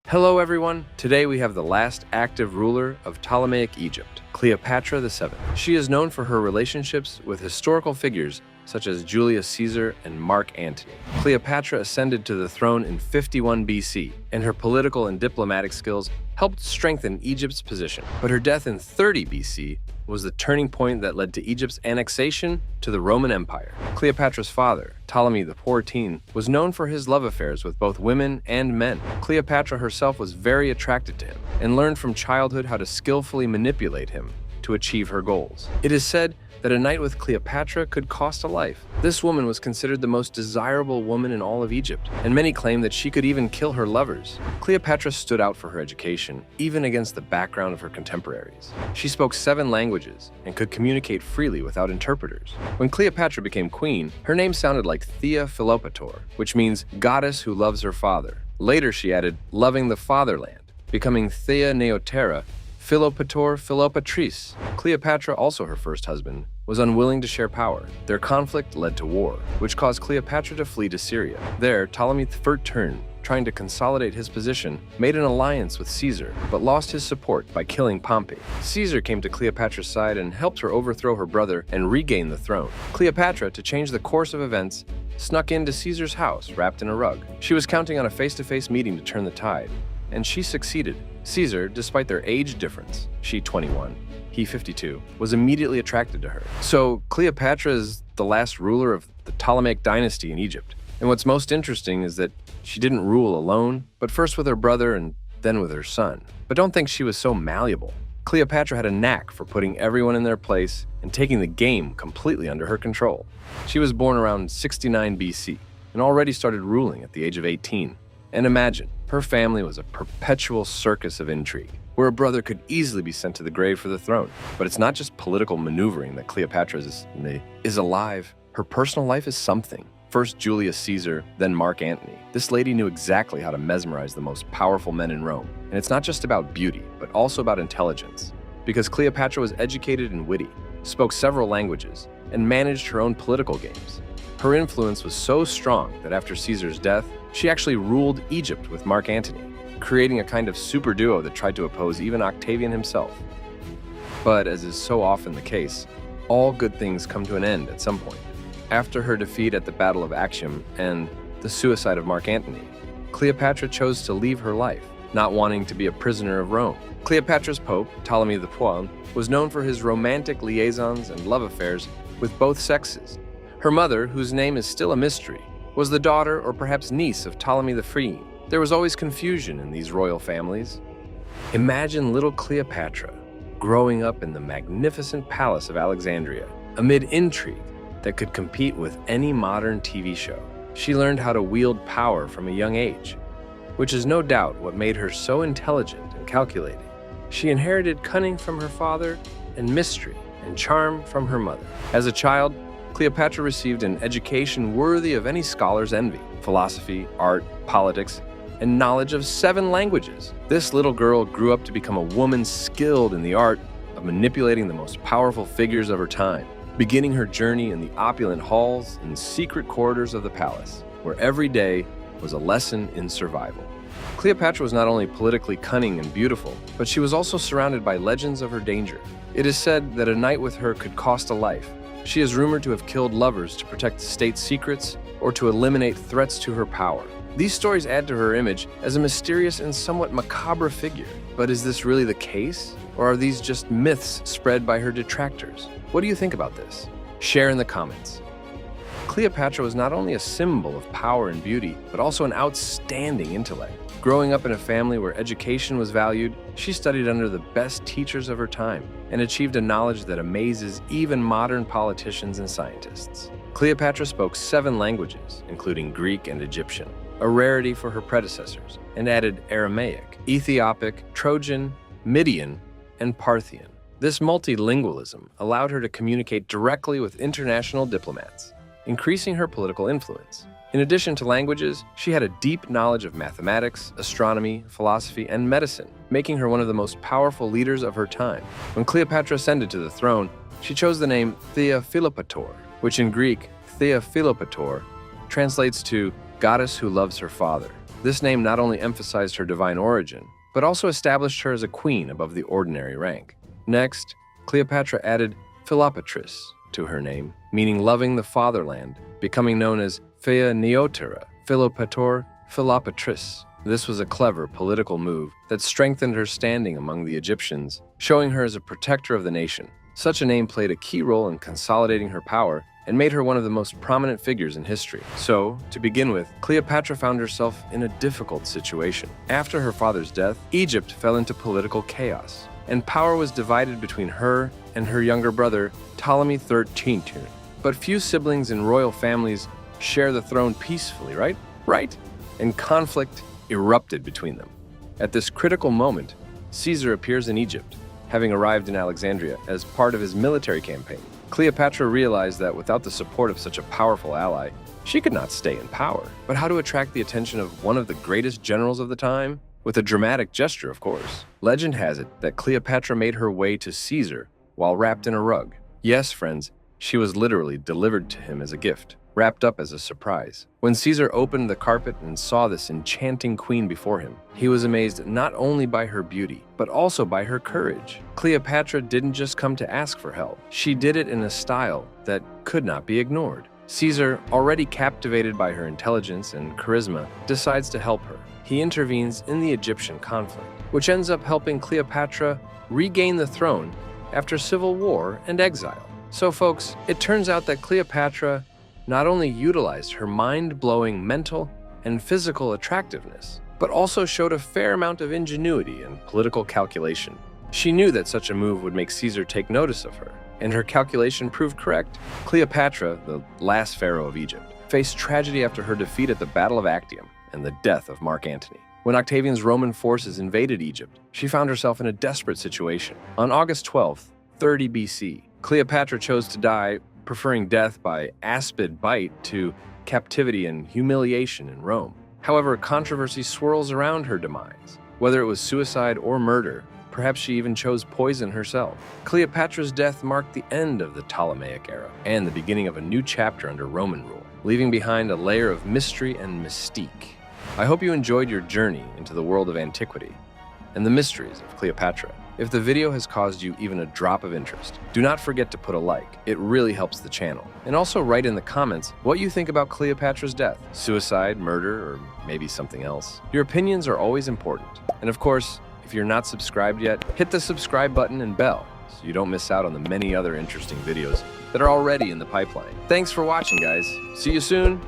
Hello everyone! Today we have the last active ruler of Ptolemaic Egypt, Cleopatra VII. She is known for her relationships with historical figures such as Julius Caesar and Mark Antony. Cleopatra ascended to the throne in 51 BC, and her political and diplomatic skills helped strengthen Egypt's position. But her death in 30 BC was the turning point that led to Egypt's annexation to the Roman Empire. Cleopatra's father, Ptolemy XIV, was known for his love affairs with both women and men. Cleopatra herself was very attracted to him and learned from childhood how to skillfully manipulate him to achieve her goals. It is said that a night with Cleopatra could cost a life. This woman was considered the most desirable woman in all of Egypt, and many claim that she could even kill her lovers. Cleopatra stood out for her education, even against the background of her contemporaries. She spoke 7 languages and could communicate freely without interpreters. When Cleopatra became queen, her name sounded like Thea Philopator, which means goddess who loves her father. Later she added loving the fatherland, becoming Thea Neotera Philopator Philopatrice. Cleopatra, also her first husband, was unwilling to share power. Their conflict led to war, which caused Cleopatra to flee to Syria. There, Ptolemy XIII, trying to consolidate his position, made an alliance with Caesar, but lost his support by killing Pompey. Caesar came to Cleopatra's side and helped her overthrow her brother and regain the throne. Cleopatra, to change the course of events, snuck into Caesar's house wrapped in a rug. She was counting on a face-to-face meeting to turn the tide, and she succeeded. Caesar, despite their age difference, she 21, he 52, was immediately attracted to her. So Cleopatra is the last ruler of the Ptolemaic dynasty in Egypt. And what's most interesting is that she didn't rule alone, but first with her brother and then with her son. But don't think she was so malleable. Cleopatra had a knack for putting everyone in their place and taking the game completely under her control. She was born around 69 BC and already started ruling at the age of 18. And imagine, her family was a perpetual circus of intrigue, where a brother could easily be sent to the grave for the throne. But it's not just political maneuvering that Cleopatra is alive. Her personal life is something. First Julius Caesar, then Mark Antony. This lady knew exactly how to mesmerize the most powerful men in Rome. And it's not just about beauty, but also about intelligence. Because Cleopatra was educated and witty, spoke several languages, and managed her own political games. Her influence was so strong that after Caesar's death, she actually ruled Egypt with Mark Antony, creating a kind of super duo that tried to oppose even Octavian himself. But as is so often the case, all good things come to an end at some point. After her defeat at the Battle of Actium and the suicide of Mark Antony, Cleopatra chose to leave her life, not wanting to be a prisoner of Rome. Cleopatra's pope, Ptolemy XII, was known for his romantic liaisons and love affairs with both sexes. Her mother, whose name is still a mystery, was the daughter or perhaps niece of Ptolemy XIII. There was always confusion in these royal families. Imagine little Cleopatra growing up in the magnificent palace of Alexandria, amid intrigue that could compete with any modern TV show. She learned how to wield power from a young age, which is no doubt what made her so intelligent and calculating. She inherited cunning from her father and mystery and charm from her mother. As a child, Cleopatra received an education worthy of any scholar's envy: philosophy, art, politics, and knowledge of 7 languages. This little girl grew up to become a woman skilled in the art of manipulating the most powerful figures of her time, beginning her journey in the opulent halls and secret corridors of the palace, where every day was a lesson in survival. Cleopatra was not only politically cunning and beautiful, but she was also surrounded by legends of her danger. It is said that a night with her could cost a life. She is rumored to have killed lovers to protect state secrets or to eliminate threats to her power. These stories add to her image as a mysterious and somewhat macabre figure. But is this really the case? Or are these just myths spread by her detractors? What do you think about this? Share in the comments. Cleopatra was not only a symbol of power and beauty, but also an outstanding intellect. Growing up in a family where education was valued, she studied under the best teachers of her time and achieved a knowledge that amazes even modern politicians and scientists. Cleopatra spoke 7 languages, including Greek and Egyptian, a rarity for her predecessors, and added Aramaic, Ethiopic, Trojan, Median, and Parthian. This multilingualism allowed her to communicate directly with international diplomats, increasing her political influence. In addition to languages, she had a deep knowledge of mathematics, astronomy, philosophy, and medicine, making her one of the most powerful leaders of her time. When Cleopatra ascended to the throne, she chose the name Thea Philopator, which in Greek, Thea Philopator, translates to goddess who loves her father. This name not only emphasized her divine origin, but also established her as a queen above the ordinary rank. Next, Cleopatra added Philopatris to her name, meaning loving the fatherland, becoming known as Phea Neotera, Philopator Philopatris. This was a clever political move that strengthened her standing among the Egyptians, showing her as a protector of the nation. Such a name played a key role in consolidating her power and made her one of the most prominent figures in history. So, to begin with, Cleopatra found herself in a difficult situation. After her father's death, Egypt fell into political chaos, and power was divided between her and her younger brother, Ptolemy XIII. But few siblings in royal families share the throne peacefully, right? Right. And conflict erupted between them. At this critical moment, Caesar appears in Egypt, having arrived in Alexandria as part of his military campaign. Cleopatra realized that without the support of such a powerful ally, she could not stay in power. But how to attract the attention of one of the greatest generals of the time? With a dramatic gesture, of course. Legend has it that Cleopatra made her way to Caesar while wrapped in a rug. Yes, friends, she was literally delivered to him as a gift, wrapped up as a surprise. When Caesar opened the carpet and saw this enchanting queen before him, he was amazed not only by her beauty, but also by her courage. Cleopatra didn't just come to ask for help. She did it in a style that could not be ignored. Caesar, already captivated by her intelligence and charisma, decides to help her. He intervenes in the Egyptian conflict, which ends up helping Cleopatra regain the throne after civil war and exile. So folks, it turns out that Cleopatra not only utilized her mind-blowing mental and physical attractiveness, but also showed a fair amount of ingenuity and political calculation. She knew that such a move would make Caesar take notice of her, and her calculation proved correct. Cleopatra, the last pharaoh of Egypt, faced tragedy after her defeat at the Battle of Actium and the death of Mark Antony. When Octavian's Roman forces invaded Egypt, she found herself in a desperate situation. On August 12th, 30 BC, Cleopatra chose to die, preferring death by aspid bite to captivity and humiliation in Rome. However, controversy swirls around her demise. Whether it was suicide or murder, perhaps she even chose poison herself. Cleopatra's death marked the end of the Ptolemaic era and the beginning of a new chapter under Roman rule, leaving behind a layer of mystery and mystique. I hope you enjoyed your journey into the world of antiquity and the mysteries of Cleopatra. If the video has caused you even a drop of interest, do not forget to put a like. It really helps the channel. And also write in the comments what you think about Cleopatra's death. Suicide, murder, or maybe something else. Your opinions are always important. And of course, if you're not subscribed yet, hit the subscribe button and bell so you don't miss out on the many other interesting videos that are already in the pipeline. Thanks for watching, guys. See you soon.